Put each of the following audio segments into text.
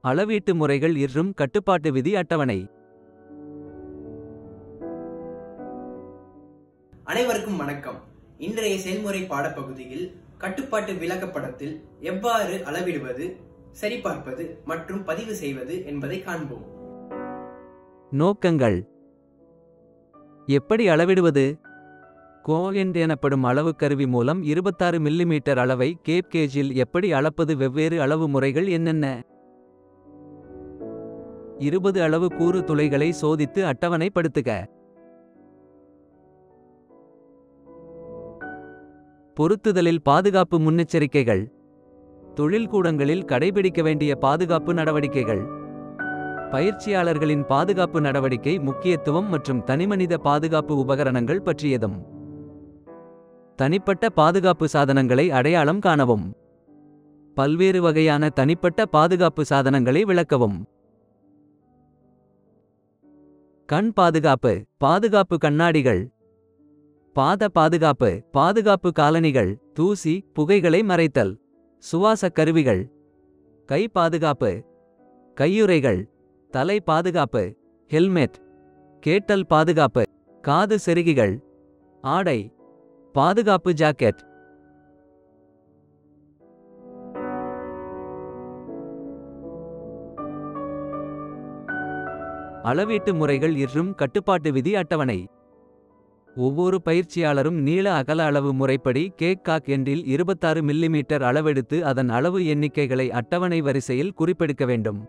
அளவீட்டு முறைகள் இற்றும் கட்டுப்பாட்டு விதி அட்டவணை. அனைவருக்கும் வணக்கம். இன்றைய செயல்முறை பாடப்பகுதியில் கட்டுப்பாட்டு விளக்கப்படத்தில் எவ்வாறு அளவிடுவது, சரிபார்ப்பது மற்றும் பதிவு செய்வது என்பதை காண்போம். நோக்கங்கள். எப்படி அளவிடுவது? கோஎண்ட் எனப்படும் அளவு கருவி மூலம் 26 மில்லிமீட்டர் அளவை கேப் கேஜில் எப்படி அளப்பது? வெவ்வேறு அளவு முறைகள் என்னென்ன? 20 அளவு கூறு துளைகளை சோதித்து அட்டவணைப்படுத்துக. பொருத்துதலில் பாதுகாப்பு முன்னெச்சரிக்கைகள். தொழில்கூடங்களில் கடைபிடிக்க வேண்டிய பாதுகாப்பு நடவடிக்கைகள். பயிற்சியாளர்களின் பாதுகாப்பு நடவடிக்கை முக்கியத்துவம் மற்றும் தனிமனித பாதுகாப்பு உபகரணங்கள் பற்றியதும். தனிப்பட்ட பாதுகாப்பு சாதனங்களை அடையாளம் காணவும். பல்வேறு வகையான தனிப்பட்ட பாதுகாப்பு சாதனங்களை விளக்கவும். கண் பாதுகாப்பு. பாதுகாப்பு கண்ணாடிகள். பாத பாதுகாப்பு. பாதுகாப்பு காலணிகள். தூசி, புகைகளை மறைத்தல். சுவாச கருவிகள். கை பாதுகாப்பு. கையுறைகள். தலை பாதுகாப்பு. ஹெல்மெட். கேட்டல் பாதுகாப்பு. காது செருகிகள். ஆடை. பாதுகாப்பு ஜாக்கெட். அளவீட்டு முறைகள் இற்றும் கட்டுப்பாட்டு விதி அட்டவணை. ஒவ்வொரு பயிற்சியாளரும் நீள அகல அளவு முறைப்படி கேக் எண்டில் 26 மில்லிமீட்டர் அளவெடுத்து அதன் அளவு எண்ணிக்கைகளை அட்டவணை வரிசையில் குறிப்பெடுக்க வேண்டும்.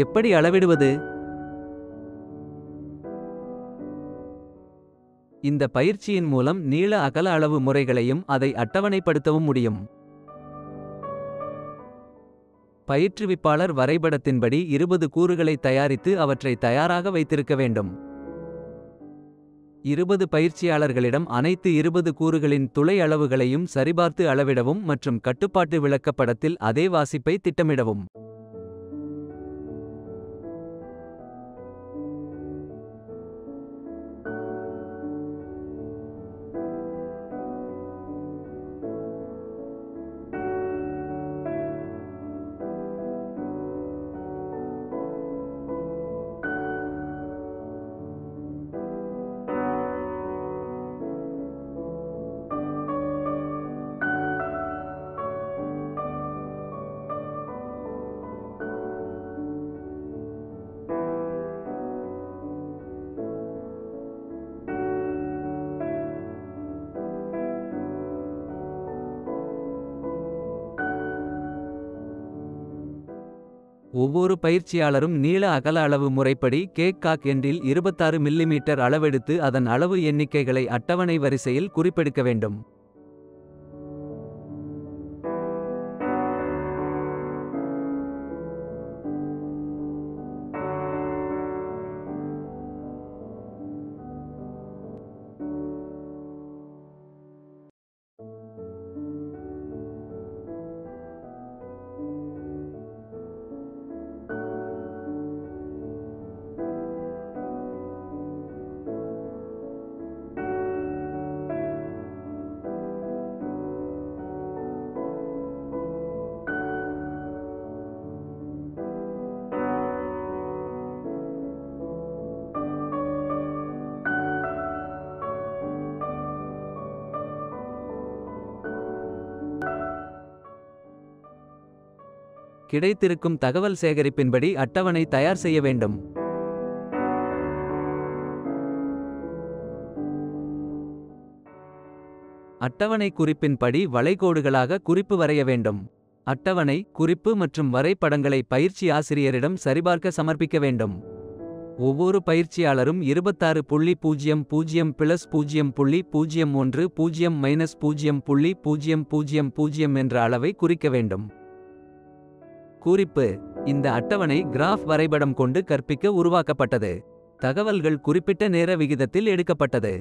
எப்படி அளவிடுவது? இந்த பயிற்சியின் மூலம் நீள அகல அளவு முறைகளையும் அதை அட்டவணைப்படுத்தவும் முடியும். பயிற்றுவிப்பாளர் வரைபடத்தின்படி 20 கூறுகளை தயாரித்து அவற்றை தயாராக வைத்திருக்க வேண்டும். 20 பயிற்சியாளர்களிடம் அனைத்து 20 கூறுகளின் துளை அளவுகளையும் சரிபார்த்து அளவிடவும் மற்றும் கட்டுப்பாட்டு விளக்கப்படத்தில் அதே வாசிப்பை திட்டமிடவும். ஒவ்வொரு பயிற்சியாளரும் நீள அகல அளவு முறைப்படி கேக் எண்டில் 26 மில்லிமீட்டர் அளவெடுத்து அதன் அளவு எண்ணிக்கைகளை அட்டவணை வரிசையில் குறிப்பெடுக்க வேண்டும். கிடைத்திருக்கும் தகவல் சேகரிப்பின்படி அட்டவணை தயார் செய்ய வேண்டும். அட்டவணை குறிப்பின்படி வளைகோடுகளாக குறிப்பு வரைய வேண்டும். அட்டவணை, குறிப்பு மற்றும் வரைபடங்களை பயிற்சி ஆசிரியரிடம் சரிபார்க்க சமர்ப்பிக்க வேண்டும். ஒவ்வொரு பயிற்சியாளரும் 26.0.0.1.0.000 என்ற அளவை குறிக்க வேண்டும். குறிப்பு: இந்த அட்டவணை கிராஃப் வரைபடம் கொண்டு கற்பிக்க உருவாக்கப்பட்டது. தகவல்கள் குறிப்பிட்ட நேர விகிதத்தில் எடுக்கப்பட்டது.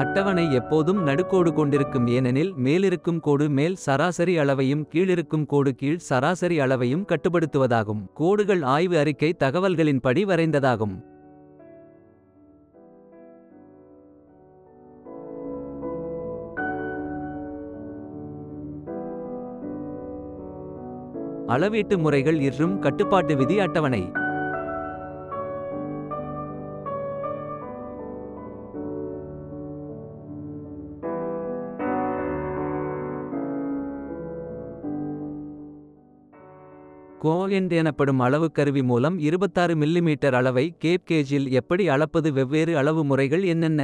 அட்டவணை எப்போதும் நடுக்கோடு கொண்டிருக்கும், ஏனெனில் மேலிருக்கும் கோடு மேல் சராசரி அளவையும் கீழிருக்கும் கோடு கீழ் சராசரி அளவையும் கட்டுப்படுத்துவதாகும். கோடுகள் ஆய்வு அறிக்கை தகவல்களின் படி வரைந்ததாகும். அளவீட்டு முறைகள் மற்றும் கட்டுப்பாட்டு விதி அட்டவணை. கோஎண்ட் எனப்படும் அளவு கருவி மூலம் 26 மில்லிமீட்டர் அளவை கேப் கேஜில் எப்படி அளப்பது? வெவ்வேறு அளவு முறைகள் என்னென்ன?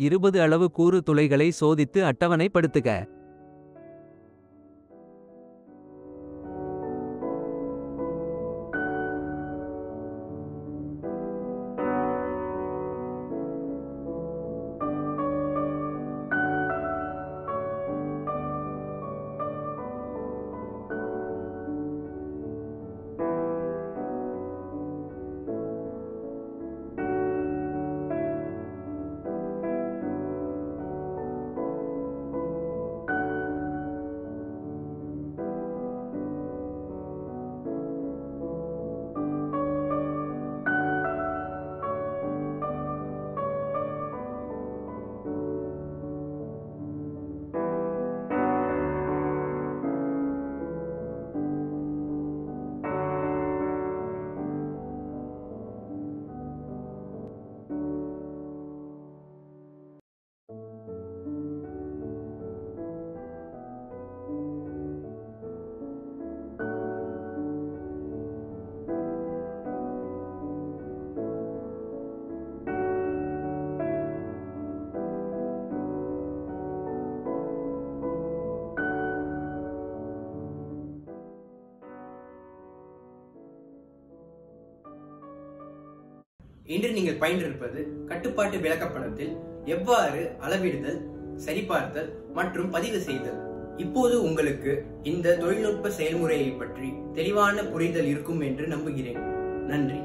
20 அளவு கூறு துளைகளை சோதித்து அட்டவணைப்படுத்துக. இன்று நீங்கள் பயின்றிருப்பது கட்டுப்பாட்டு விளக்கப்படத்தில் எவ்வாறு அளவிடுதல், சரிபார்த்தல் மற்றும் பதிவு செய்தல். இப்போது உங்களுக்கு இந்த தொழில்நுட்ப செயல்முறையை பற்றி தெளிவான புரிதல் இருக்கும் என்று நம்புகிறேன். நன்றி.